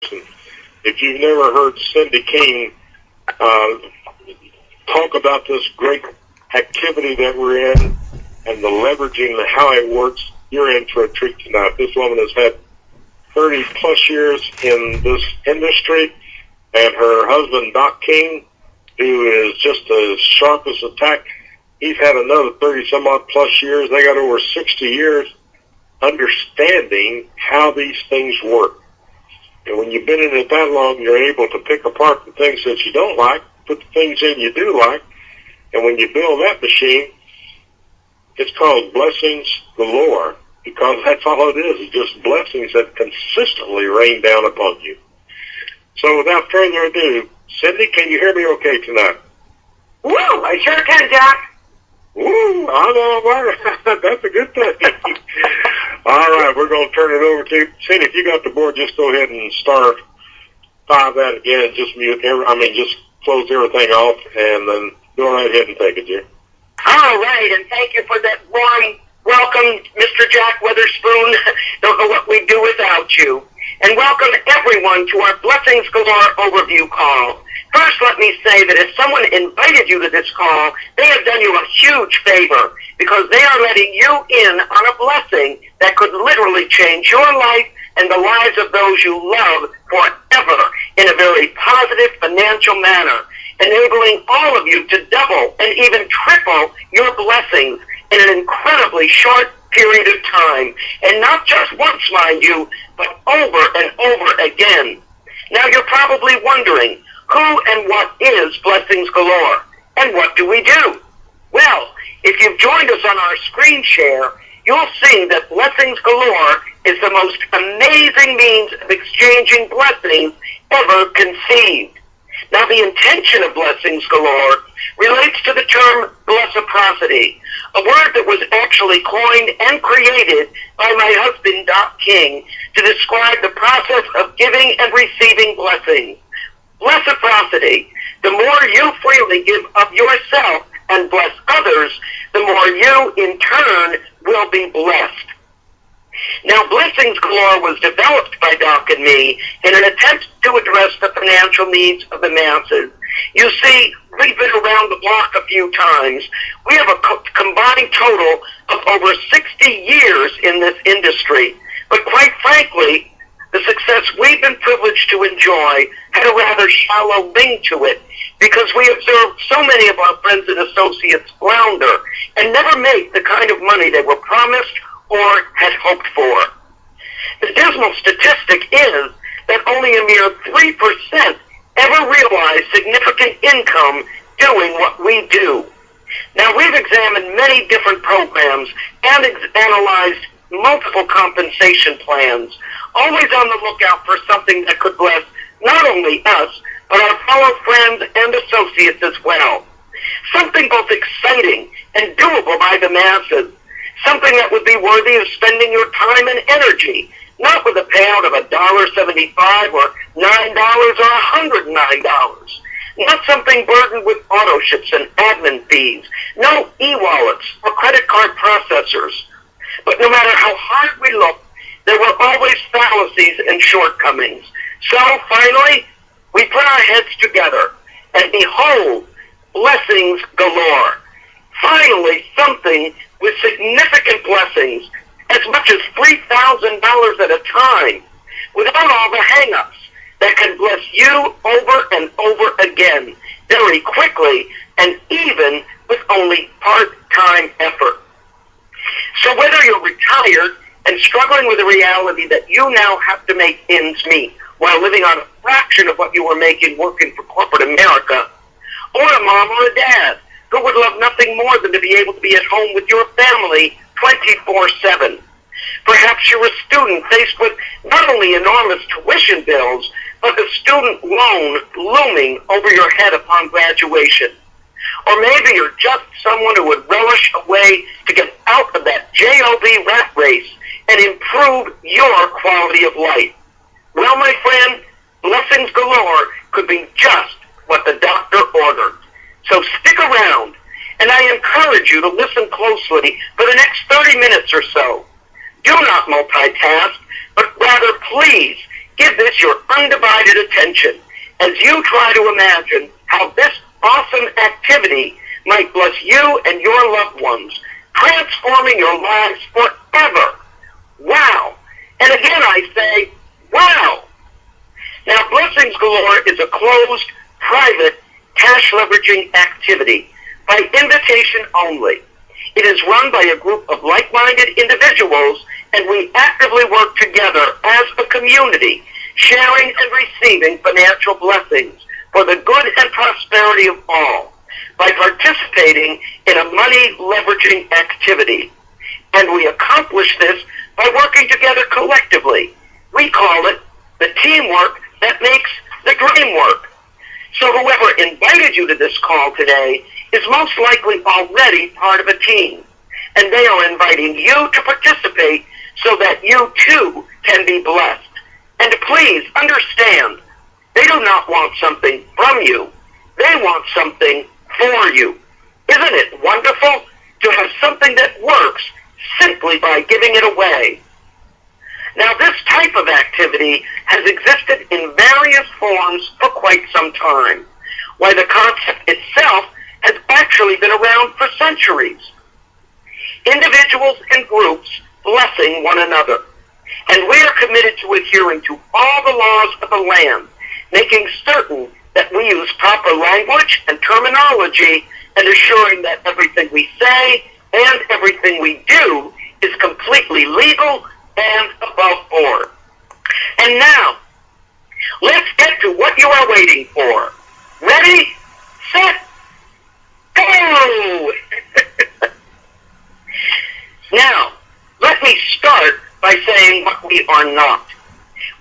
If you've never heard Cindy King talk about this great activity that we're in and the leveraging and how it works, you're in for a treat tonight. This woman has had 30 plus years in this industry, and her husband, Doc King, who is just as sharp as a tack, he's had another 30 some odd plus years. They got over 60 years understanding how these things work. And when you've been in it that long, you're able to pick apart the things that you don't like, put the things in you do like, and when you build that machine, it's called blessings galore, because that's all it is. It's just blessings that consistently rain down upon you. So without further ado, Cindy, can you hear me okay tonight? Woo! I sure can, Jack. Woo! I know, that's a good thing. All right, we're going to turn it over to Cindy. If you got the board, just go ahead and start 5 that again, and just just close everything off, and then go right ahead and take it, dear. All right, and thank you for that warm welcome, Mr. Jack Witherspoon. Don't know what we'd do without you. And welcome everyone to our Blessings Galore overview call. First, let me say that if someone invited you to this call, they have done you a huge favor, because they are letting you in on a blessing that could literally change your life and the lives of those you love forever in a very positive financial manner, enabling all of you to double and even triple your blessings in an incredibly short period of time, and not just once, mind you, but over and over again. Now you're probably wondering, who and what is Blessings Galore, and what do we do? Well, if you've joined us on our screen share, you'll see that Blessings Galore is the most amazing means of exchanging blessings ever conceived. Now, the intention of Blessings Galore relates to the term blessiprosity, a word that was actually coined and created by my husband, Doc King, to describe the process of giving and receiving blessings. Blessiprosity, the more you freely give of yourself and bless others, the more you, in turn, will be blessed. Now, Blessings Galore was developed by Doc and me in an attempt to address the financial needs of the masses. You see, we've been around the block a few times. We have a combined total of over 60 years in this industry. But quite frankly, the success we've been privileged to enjoy had a rather shallow ring to it, because we observed so many of our friends and associates flounder and never make the kind of money they were promised or had hoped for. The dismal statistic is that only a mere 3% ever realize significant income doing what we do. Now, we've examined many different programs and analyzed multiple compensation plans, always on the lookout for something that could bless not only us, but our fellow friends and associates as well. Something both exciting and doable by the masses. Something that would be worthy of spending your time and energy, not with a payout of $1.75 or $9 or $109. Not something burdened with auto ships and admin fees. No e-wallets or credit card processors. But no matter how hard we looked, there were always fallacies and shortcomings. So finally, we put our heads together, and behold, Blessings Galore. Finally, something with significant blessings, as much as $3,000 at a time, without all the hang-ups, that can bless you over and over again, very quickly, and even with only part-time effort. So whether you're retired and struggling with the reality that you now have to make ends meet while living on a fraction of what you were making working for corporate America, or a mom or a dad who would love nothing more than to be able to be at home with your family 24/7. Perhaps you're a student faced with not only enormous tuition bills, but the student loan looming over your head upon graduation. Or maybe you're just someone who would relish a way to get out of that JOB rat race and improve your quality of life. Well, my friend, Blessings Galore could be just what the doctor ordered. So stick around, and I encourage you to listen closely for the next 30 minutes or so. Do not multitask, but rather please Give this your undivided attention as you try to imagine how this awesome activity might bless you and your loved ones, transforming your lives forever. Wow. And again I say, wow. Now, Blessings Galore is a closed, private, cash leveraging activity by invitation only. It is run by a group of like-minded individuals, and we actively work together as a community, sharing and receiving financial blessings for the good and prosperity of all by participating in a money leveraging activity. And we accomplish this by working together collectively. We call it the teamwork that makes the dream work. So whoever invited you to this call today is most likely already part of a team, and they are inviting you to participate so that you too can be blessed. And please understand, they do not want something from you. They want something for you. Isn't it wonderful to have something that works simply by giving it away? Now, this type of activity has existed in various forms for quite some time, while the concept itself has actually been around for centuries. Individuals and groups blessing one another. And we are committed to adhering to all the laws of the land, making certain that we use proper language and terminology, and assuring that everything we say and everything we do is completely legal and above board. And now, let's get to what you are waiting for. Ready, set, go! Now, let me start by saying what we are not.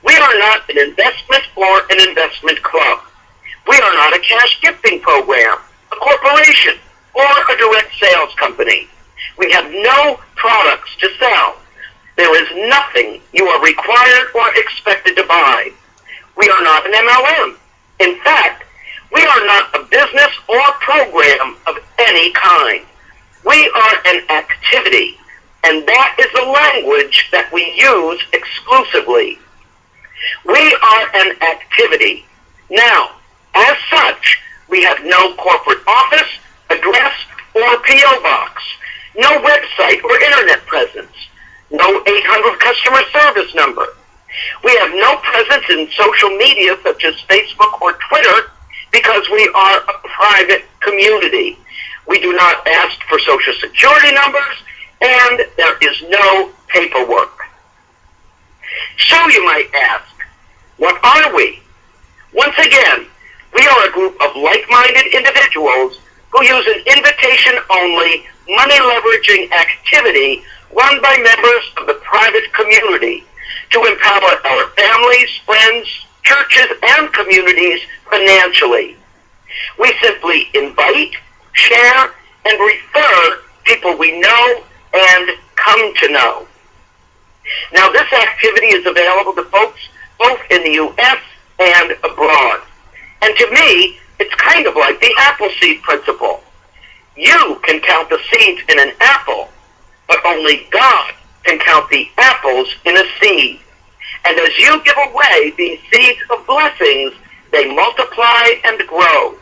We are not an investment or an investment club. We are not a cash gifting program, a corporation, or a direct sales company. We have no products to sell. There is nothing you are required or expected to buy. We are not an MLM. In fact, we are not a business or program of any kind. We are an activity, and that is the language that we use exclusively. We are an activity. Now, as such, we have no corporate office, address, or P.O. box, no website or internet presence, no 800 customer service number. We have no presence in social media such as Facebook or Twitter because we are a private community. We do not ask for social security numbers, and there is no paperwork. So you might ask, what are we? Once again, we are a group of like-minded individuals who use an invitation-only money leveraging activity run by members of the private community to empower our families, friends, churches, and communities financially. We simply invite, share, and refer people we know and come to know. Now, this activity is available to folks both in the U.S. and abroad. And to me, it's kind of like the apple seed principle. You can count the seeds in an apple, but only God can count the apples in a seed. And as you give away these seeds of blessings, they multiply and grow.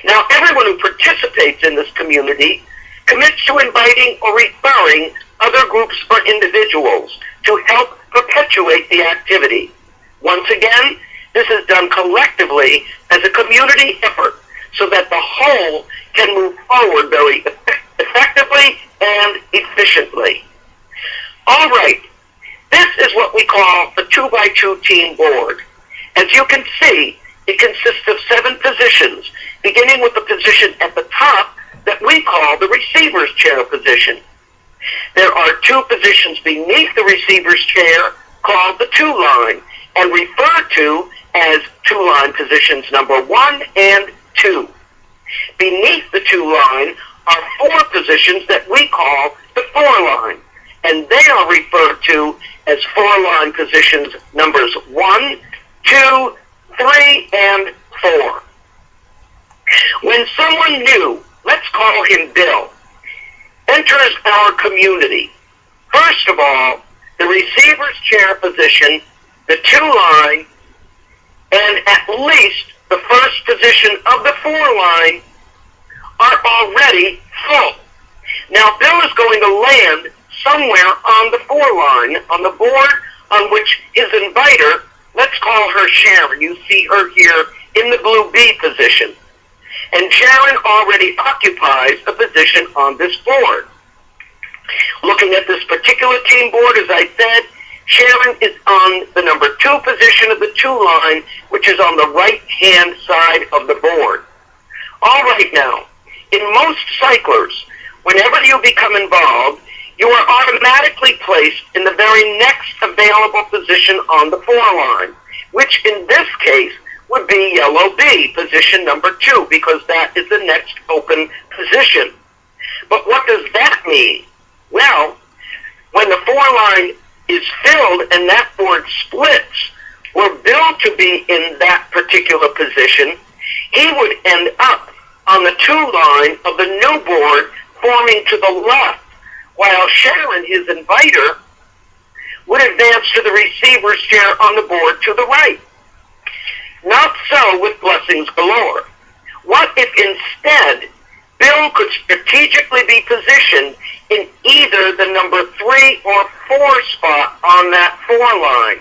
Now, everyone who participates in this community commits to inviting or referring other groups or individuals to help perpetuate the activity. Once again, this is done collectively as a community effort so that the whole can move forward very effectively and efficiently. All right, this is what we call the 2x2 team board. As you can see, it consists of 7 positions, beginning with the position at the top that we call the receiver's chair position. There are 2 positions beneath the receiver's chair called the 2 line and referred to as 2 line positions number 1 and 2. Beneath the 2 line are 4 positions that we call the 4 line, and they are referred to as 4 line positions numbers 1, 2, 3, and 4. When someone new, let's call him Bill, enters our community, first of all, the receiver's chair position the 2 line, and at least the first position of the 4 line are already full. Now Bill is going to land somewhere on the 4 line, on the board on which his inviter, let's call her Sharon. You see her here in the blue B position. And Sharon already occupies a position on this board. Looking at this particular team board, as I said, Sharon is on the number 2 position of the 2 line, which is on the right-hand side of the board. All right now, in most cyclers, whenever you become involved, you are automatically placed in the very next available position on the 4 line, which in this case would be yellow B, position number 2, because that is the next open position. But what does that mean? Well, when the 4 line is filled and that board splits, were Bill to be in that particular position, he would end up on the 2 line of the new board forming to the left, while Sharon, his inviter, would advance to the receiver's chair on the board to the right. Not so with blessings galore. What if instead Bill could strategically be positioned in either the number 3 or 4 spot on that 4 line,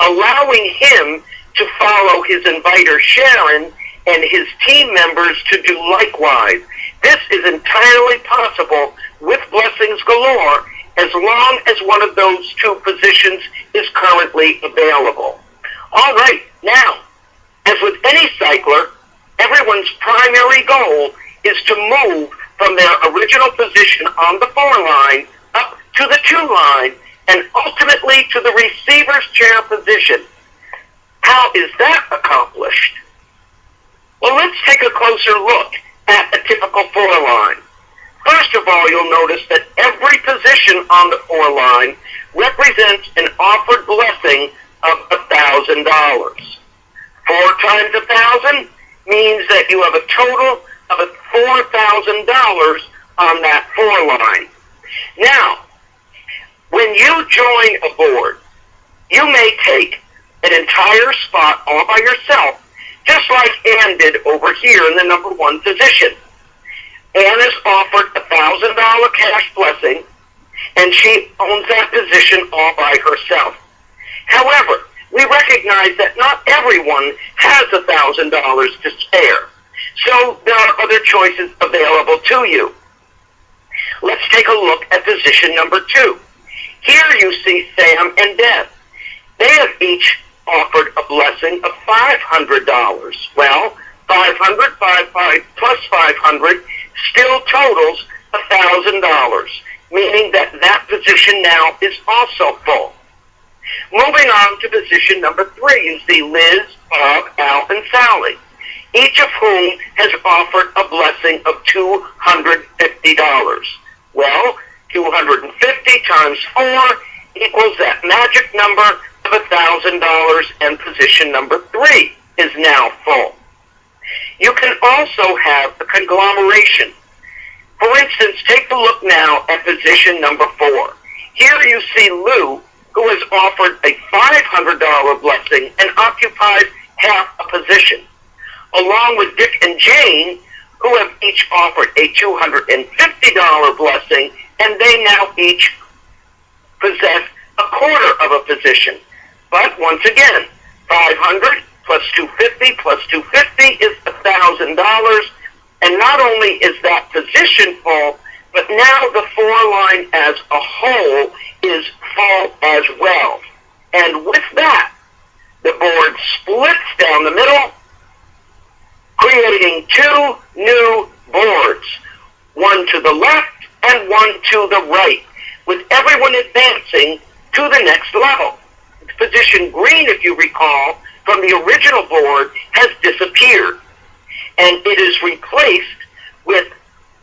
allowing him to follow his inviter Sharon and his team members to do likewise? This is entirely possible with blessings galore as long as one of those 2 positions is currently available. All right, now, as with any cycler, everyone's primary goal is to move from their original position on the 4 line up to the 2 line and ultimately to the receiver's chair position. How is that accomplished? Well, let's take a closer look at a typical 4 line. First of all, you'll notice that every position on the 4 line represents an offered blessing of $1,000. 4 times 1,000 means that you have a total of $4,000 on that 4 line. Now, when you join a board, you may take an entire spot all by yourself, just like Ann did over here in the number 1 position. Ann is offered $1,000 cash blessing, and she owns that position all by herself. However, we recognize that not everyone has $1,000 to spare, so there are other choices available to you. Let's take a look at position number 2. Here you see Sam and Deb. They have each offered a blessing of $500. Well, 500 plus 500 still totals $1,000, meaning that that position now is also full. Moving on to position number 3, you see Liz, Bob, Al, and Sally, each of whom has offered a blessing of $250. Well, 250 times 4 equals that magic number of $1,000, and position number 3 is now full. You can also have a conglomeration. For instance, take a look now at position number 4. Here you see Lou, who has offered a $500 blessing and occupies half a position, along with Dick and Jane, who have each offered a $250 blessing, and they now each possess a quarter of a position. But once again, 500 plus 250 plus 250 is $1,000, and not only is that position full, but now the 4 line as a whole is full as well. And with that, the board splits down the middle, creating 2 new boards, one to the left and one to the right, with everyone advancing to the next level. Position green, if you recall, from the original board has disappeared, and it is replaced with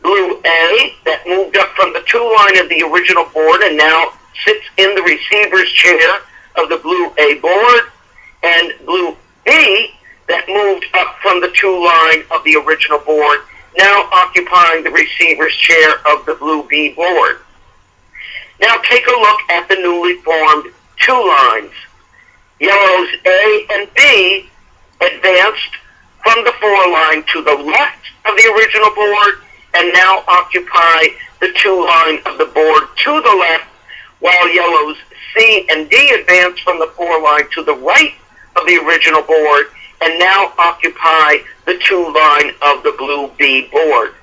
blue A that moved up from the 2 line of the original board and now sits in the receiver's chair of the blue A board, and blue B that moved up from the 2 line of the original board, now occupying the receiver's chair of the blue B board. Now take a look at the newly formed 2 lines. Yellows A and B advanced from the 4 line to the left of the original board and now occupy the 2 line of the board to the left, while yellows C and D advance from the 4 line to the right of the original board and now occupy the 2 line of the blue B board.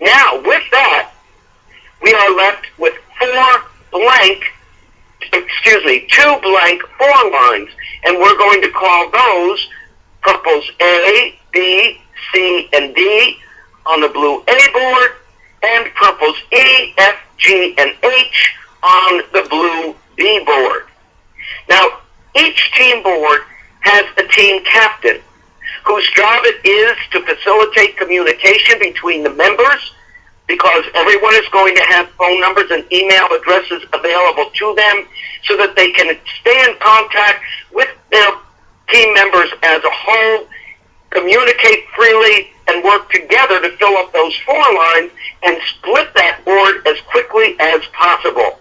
Now, with that, we are left with 2 blank 4 lines, and we're going to call those purples A, B, C, and D on the blue A board, and purples E, F, G, and H on the blue B board. Now, each team board has a team captain whose job it is to facilitate communication between the members, because everyone is going to have phone numbers and email addresses available to them so that they can stay in contact with their team members as a whole, communicate freely, and work together to fill up those 4 lines and split that board as quickly as possible.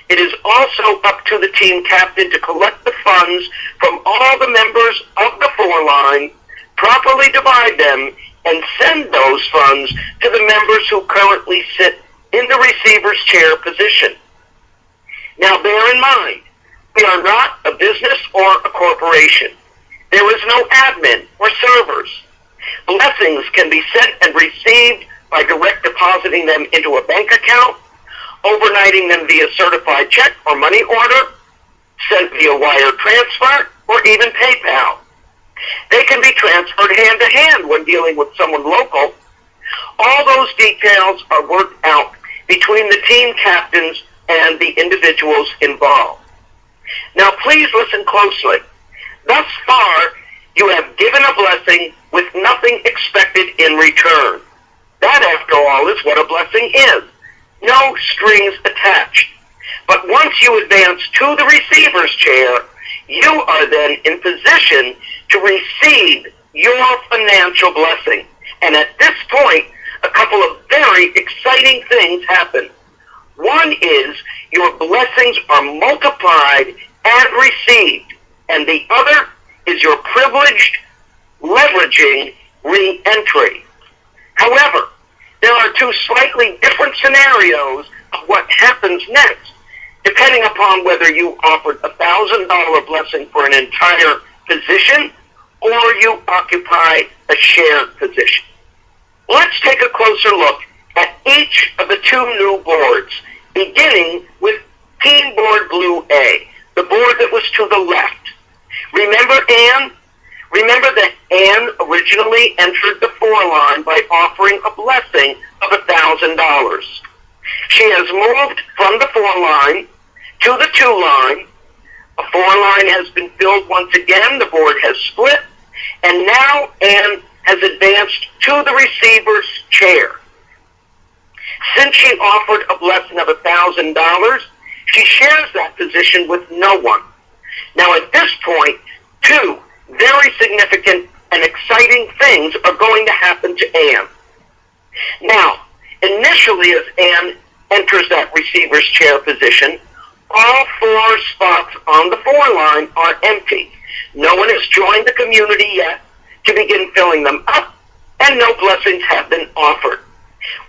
It is also up to the team captain to collect the funds from all the members of the 4 line, properly divide them, and send those funds to the members who currently sit in the receiver's chair position. Now, bear in mind, we are not a business or a corporation. There is no admin or servers. Blessings can be sent and received by direct depositing them into a bank account, overnighting them via certified check or money order, sent via wire transfer, or even PayPal. They can be transferred hand-to-hand when dealing with someone local. All those details are worked out between the team captains and the individuals involved. Now, please listen closely. Thus far, you have given a blessing with nothing expected in return. That, after all, is what a blessing is. No strings attached. But once you advance to the receiver's chair, you are then in position to receive your financial blessing. And at this point, a couple of very exciting things happen. One is your blessings are multiplied and received, and the other is your privileged leveraging re-entry. However, there are 2 slightly different scenarios of what happens next, depending upon whether you offered a $1,000 blessing for an entire position or you occupy a shared position. Let's take a closer look at each of the 2 new boards, beginning with Team Board Blue A, the board that was to the left. Remember Anne? Remember that Anne originally entered the 4 line by offering a blessing of $1,000. She has moved from the 4 line to the 2 line. A 4 line has been filled once again. The board has split. And now Anne has advanced to the receiver's chair. Since she offered a blessing of $1,000, she shares that position with no one. Now at this point, 2 very significant and exciting things are going to happen to Anne. Now, initially as Anne enters that receiver's chair position, all 4 spots on the 4 line are empty. No one has joined the community yet to begin filling them up, and no blessings have been offered.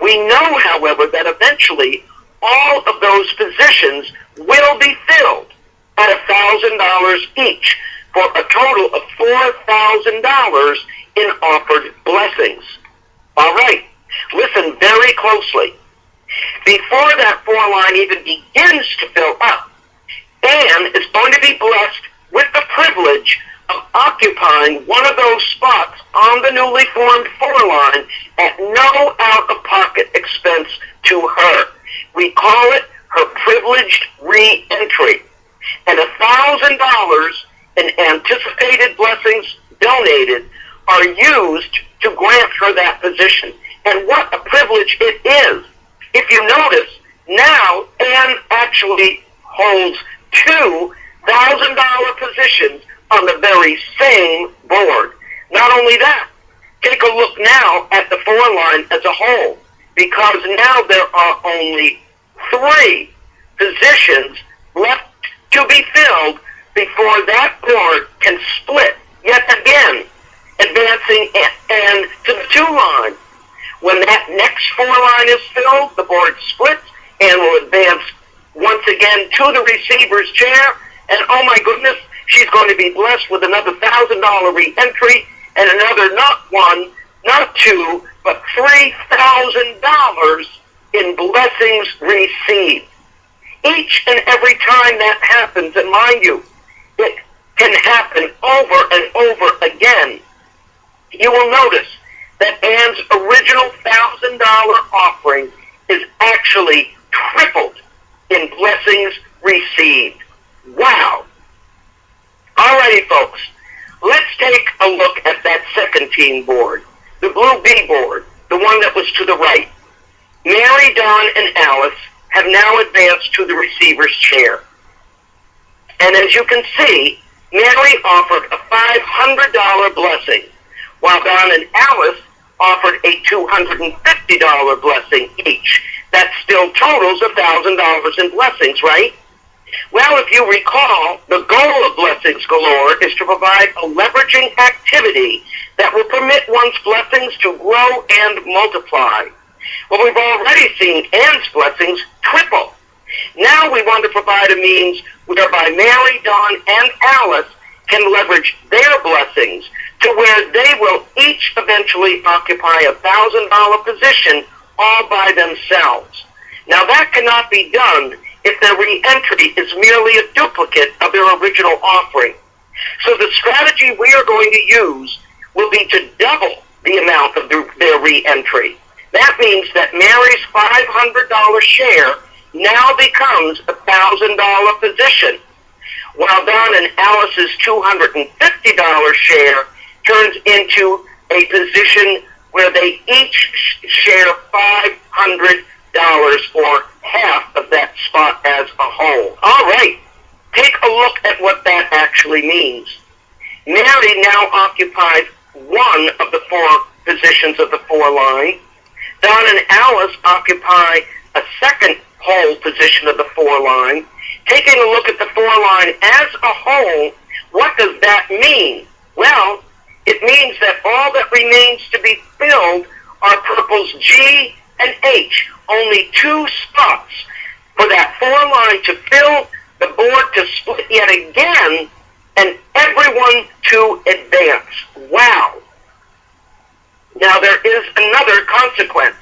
We know, however, that eventually all of those positions will be filled at $1,000 each, for a total of $4,000 in offered blessings. All right, listen very closely. Before that 4 line even begins to fill up, Anne is going to be blessed with the privilege of occupying one of those spots on the newly formed 4 line at no out-of-pocket expense to her. We call it her privileged re-entry. And $1,000 in anticipated blessings donated are used to grant her that position. And what a privilege it is. If you notice, now Anne actually holds 2 $1,000 positions on the very same board. Not only that, take a look now at the 4 line as a whole, because now there are only 3 positions left to be filled before that board can split yet again, advancing and to the 2 line. When that next 4 line is filled, the board splits and will advance once again to the receiver's chair. And oh my goodness, she's going to be blessed with another $1,000 re-entry and another not 1, not 2, but $3,000 in blessings received. Each and every time that happens, and mind you, it can happen over and over again, you will notice that Ann's original $1,000 offering is actually tripled in blessings received. Wow. Alrighty, folks, let's take a look at that second team board, the blue B board, the one that was to the right. Mary, Dawn, and Alice have now advanced to the receiver's chair. And as you can see, Mary offered a $500 blessing, while Dawn and Alice offered a $250 blessing each. That still totals $1,000 in blessings, right? Well, if you recall, the goal of Blessings Galore is to provide a leveraging activity that will permit one's blessings to grow and multiply. Well, we've already seen Ann's blessings triple. Now we want to provide a means whereby Mary, Dawn, and Alice can leverage their blessings to where they will each eventually occupy a $1,000 position all by themselves. Now that cannot be done if their re-entry is merely a duplicate of their original offering. So the strategy we are going to use will be to double the amount of their re-entry. That means that Mary's $500 share now becomes a $1,000 position, while Dawn and Alice's $250 share turns into a position where they each share $500 or half of that spot as a whole. All right, take a look at what that actually means. Mary now occupies one of the 4 positions of the 4 line. Dawn and Alice occupy a second whole position of the 4 line. Taking a look at the 4 line as a whole, what does that mean? Well, it means that all that remains to be filled are purples G and H. Only 2 spots for that 4 line to fill, the board to split yet again, and everyone to advance. Wow. Now there is another consequence,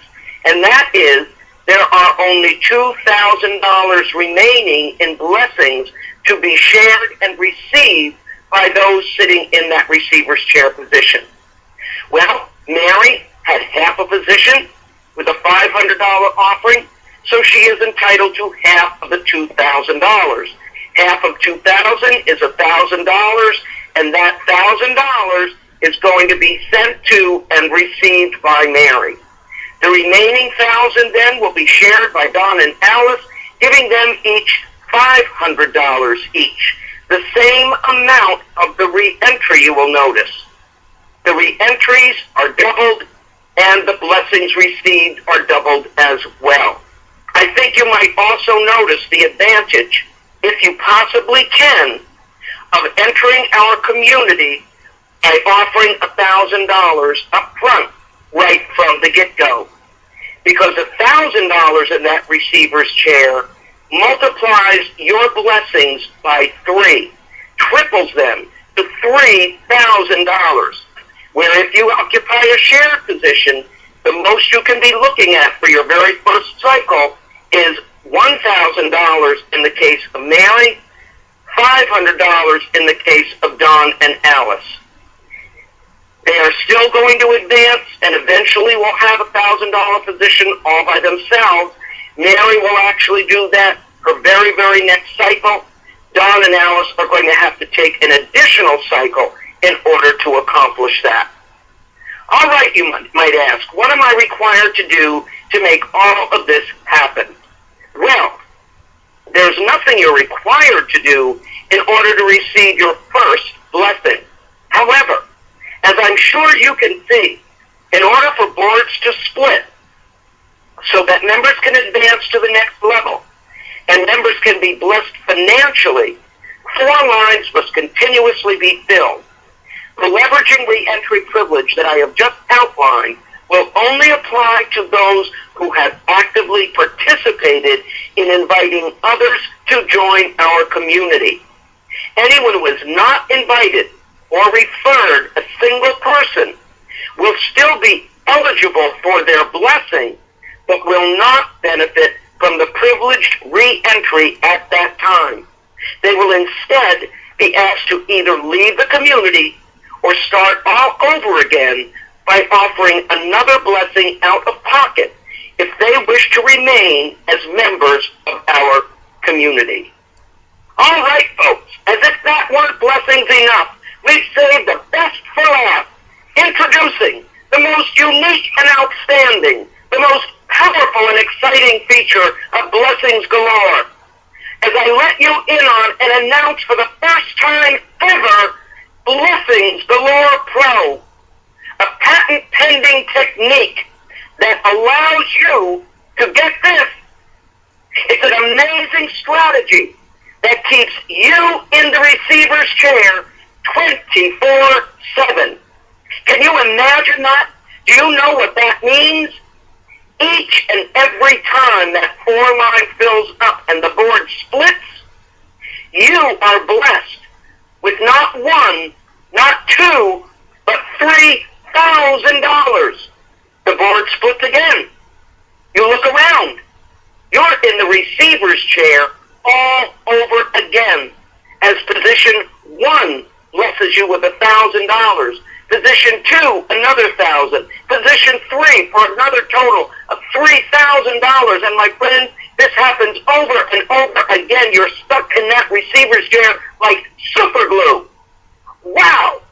and that is there are only $2,000 remaining in blessings to be shared and received by those sitting in that receiver's chair position. Well, Mary had half a position with a $500 offering, so she is entitled to half of the $2,000. Half of $2,000 is $1,000, and that $1,000 is going to be sent to and received by Mary. The remaining $1,000 then will be shared by Dawn and Alice, giving them each $500 each. The same amount of the re-entry, you will notice. The re-entries are doubled, and the blessings received are doubled as well. I think you might also notice the advantage, if you possibly can, of entering our community by offering $1,000 up front, right from the get-go. Because $1,000 in that receiver's chair multiplies your blessings by 3, triples them to $3,000. Where if you occupy a shared position, the most you can be looking at for your very first cycle is $1,000 in the case of Mary, $500 in the case of Dawn and Alice. They are still going to advance and eventually will have a $1,000 position all by themselves. Mary will actually do that her very, very next cycle. Dawn and Alice are going to have to take an additional cycle in order to accomplish that. All right, you might ask, what am I required to do to make all of this happen? Well, there's nothing you're required to do in order to receive your first blessing. However, as I'm sure you can see, in order for boards to split so that members can advance to the next level and members can be blessed financially 4 lines must continuously be filled. The leveraging re-entry privilege that I have just outlined will only apply to those who have actively participated in inviting others to join our community. Anyone who has not invited or referred a single person will still be eligible for their blessing, but will not benefit from the privileged re-entry at that time. They will instead be asked to either leave the community or start all over again by offering another blessing out of pocket if they wish to remain as members of our community. All right, folks, as if that weren't blessings enough, we've saved the best for last, introducing the most unique and outstanding, the most powerful and exciting feature of Blessings Galore. As I let you in on and announce for the first time ever, Blessings Galore Pro, a patent-pending technique that allows you to get this. It's an amazing strategy that keeps you in the receiver's chair 24/7. Can you imagine that? Do you know what that means? Each and every time that 4 line fills up and the board splits, you are blessed with not 1, not 2, but $3,000. The board splits again. You look around. You're in the receiver's chair all over again, as position 1 blesses you with $1,000. Position 2, another 1,000. Position 3 for another total of $3,000. And my friend, this happens over and over again. You're stuck in that receiver's chair like super glue. Wow!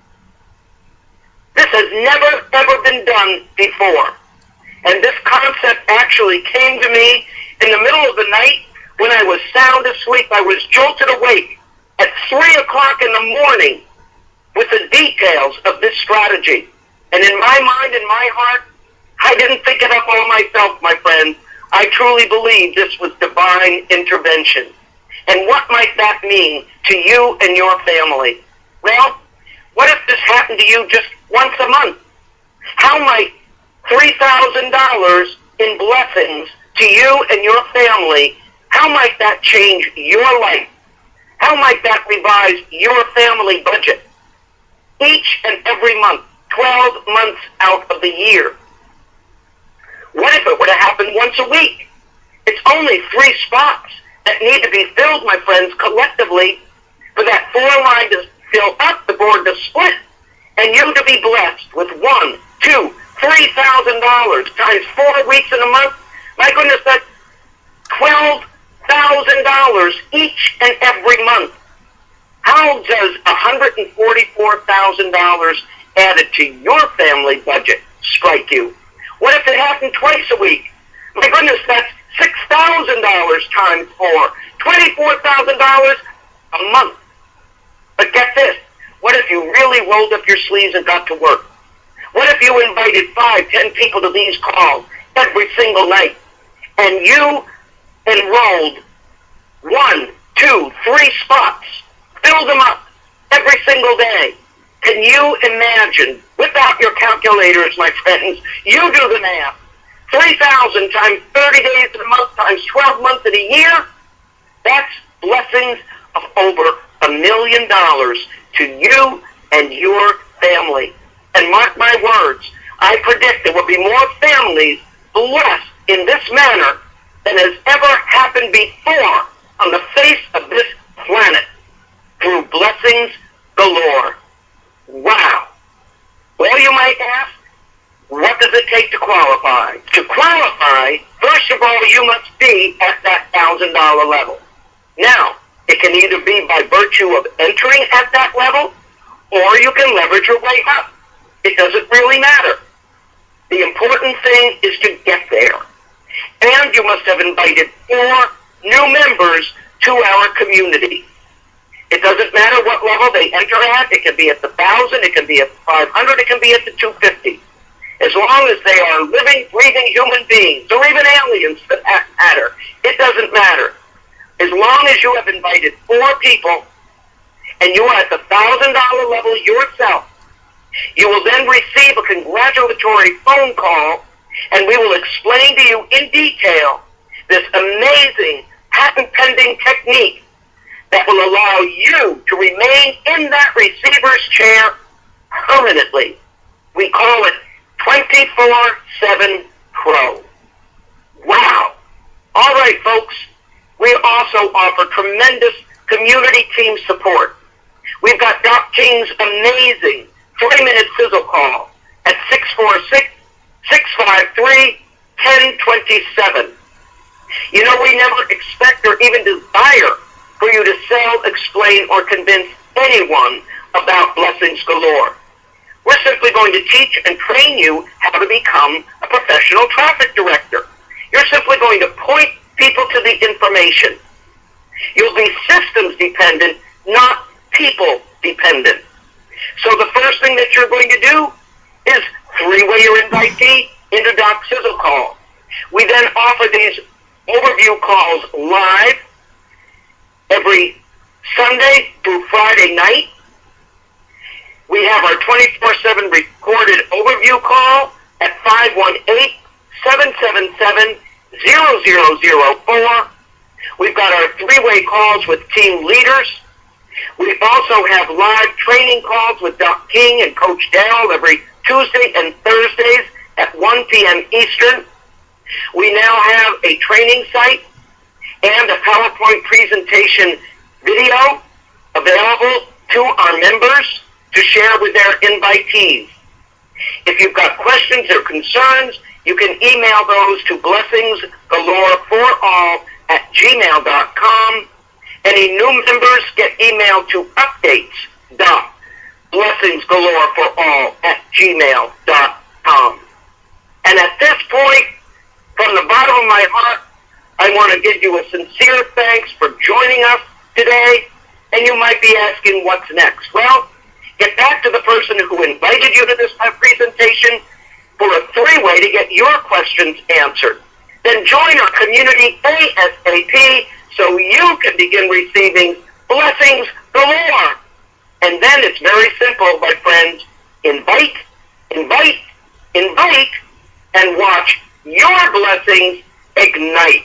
This has never, ever been done before. And this concept actually came to me in the middle of the night when I was sound asleep. I was jolted awake at 3 o'clock in the morning with the details of this strategy. And in my mind and my heart, I didn't think it up all myself, my friend. I truly believe this was divine intervention. And what might that mean to you and your family? Well, what if this happened to you just once a month? How might $3,000 in blessings to you and your family, how might that change your life? How might that revise your family budget? Each and every month, 12 months out of the year. What if it were to happen once a week? It's only 3 spots that need to be filled, my friends, collectively, for that 4 line to fill up, the board to split, and you to be blessed with $1, $2, $3,000 times 4 weeks in a month. My goodness, that's $12,000 each and every month. How does $144,000 added to your family budget strike you? What if it happened twice a week? My goodness, that's $6,000 times 4, $24,000 a month. But get this, what if you really rolled up your sleeves and got to work? What if you invited 5, 10 people to these calls every single night, and you enrolled 1, 2, 3 spots, filled them up every single day? Can you imagine, without your calculators, my friends, you do the math, 3,000 times 30 days in a month times 12 months in a year, that's blessings of over $1 million to you and your family. And mark my words, I predict there will be more families blessed in this manner than has ever happened before on the face of this planet through blessings galore. Wow. Well, you might ask, what does it take to qualify? To qualify, first of all, you must be at that $1,000 level. Now, it can either be by virtue of entering at that level, or you can leverage your way up. It doesn't really matter. The important thing is to get there. And you must have invited 4 new members to our community. It doesn't matter what level they enter at. It can be at the 1,000, it can be at the 500, it can be at the 250. As long as they are living, breathing human beings, or even aliens for that matter, it doesn't matter. As long as you have invited 4 people and you are at the $1,000 level yourself, you will then receive a congratulatory phone call, and we will explain to you in detail this amazing patent-pending technique that will allow you to remain in that receiver's chair permanently. We call it 24/7 Pro. Wow. All right, folks. We also offer tremendous community team support. We've got Doc King's amazing 3-minute sizzle call at 646-653-1027. You know, we never expect or even desire for you to sell, explain, or convince anyone about Blessings Galore. We're simply going to teach and train you how to become a professional traffic director. You're simply going to point people to the information. You'll be systems dependent, not people dependent. So the first thing that you're going to do is three-way your invitee into Doc Sizzle Call. We then offer these overview calls live every Sunday through Friday night. We have our 24/7 recorded overview call at 518-777-0004. We've got our three-way calls with team leaders. We also have live training calls with Doc King and Coach Darrell every Tuesday and Thursdays at 1 p.m. Eastern. We now have a training site and a PowerPoint presentation video available to our members to share with their invitees. If you've got questions or concerns, you can email those to blessingsgaloreforall@gmail.com. Any new members get emailed to updates.blessingsgaloreforall@gmail.com. And at this point, from the bottom of my heart, I want to give you a sincere thanks for joining us today. And you might be asking, what's next? Well, get back to the person who invited you to this presentation for a three-way to get your questions answered. Then join our community ASAP so you can begin receiving blessings galore. And then it's very simple, my friends. Invite, invite, invite, and watch your blessings ignite.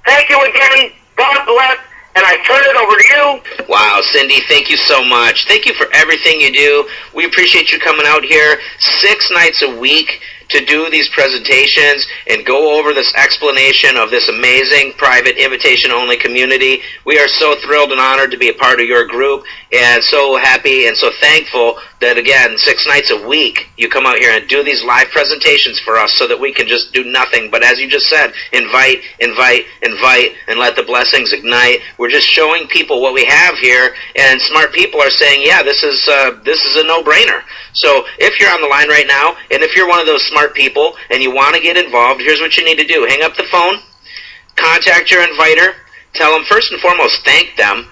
Thank you again. God bless. And I turn it over to you. Wow, Cindy, thank you so much. Thank you for everything you do. We appreciate you coming out here 6 nights a week to do these presentations and go over this explanation of this amazing private invitation-only community. We are so thrilled and honored to be a part of your group, and so happy and so thankful that, again, 6 nights a week you come out here and do these live presentations for us so that we can just do nothing but, as you just said, invite, invite, invite, and let the blessings ignite. We're just showing people what we have here, and smart people are saying, yeah, this is a no-brainer. So if you're on the line right now, and if you're one of those smart people and you want to get involved, here's what you need to do. Hang up the phone, contact your inviter, tell them first and foremost, thank them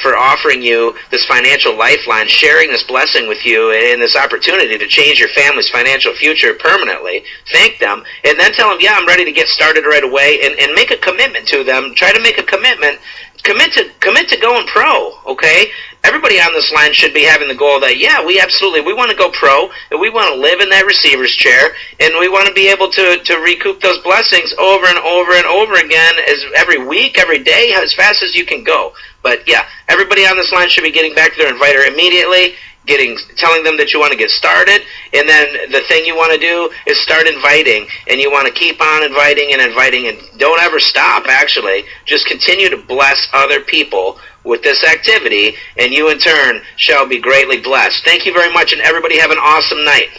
for offering you this financial lifeline, sharing this blessing with you and this opportunity to change your family's financial future permanently. Thank them, and then tell them, yeah, I'm ready to get started right away, and make a commitment to them. Try to make a commitment. Commit to going pro, okay? Everybody on this line should be having the goal that, yeah, we want to go pro, and we want to live in that receiver's chair, and we want to be able to recoup those blessings over and over and over again, as every week, every day, as fast as you can go. But yeah, everybody on this line should be getting back to their inviter immediately, telling them that you want to get started, and then the thing you want to do is start inviting, and you want to keep on inviting, and don't ever stop, actually. Just continue to bless other people with this activity, and you in turn shall be greatly blessed. Thank you very much, and everybody have an awesome night.